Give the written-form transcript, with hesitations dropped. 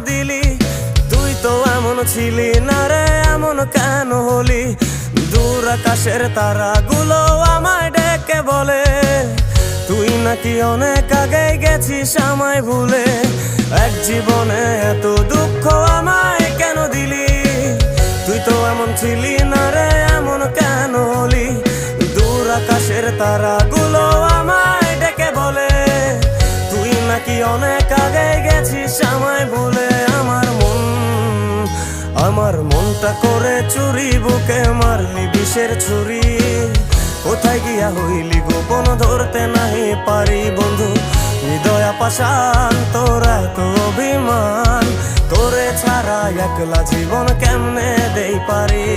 দিলি? তুই তো এমন ছিলি না রে, এমন কেন হলি? দূর আকাশের তারাগুলো আমায় ডেকে বলে তুই নাকি অনেক আগে গেছিস আমায় ভুলে। এক জীবনে এত দুঃখ আমায় কেন দিলি? তুই তো এমন ছিলি না রে, এমন কেন হলি? দূর আকাশের তারাগুলো আমায় ডেকে বলে তুই নাকি অনেক আগে গেছিস আমায় ভুলে। আমার মনটা করে চুরি, বুকে মারলি বিষের ছুরি। কোথায় গিয়া হইলি গোপন, ধরতে নাহি পারি বন্ধু। হৃদয় পাষাণ তোর এত অভিমান, তোরে ছাড়া একলা জীবন কেমনে দেই পারি?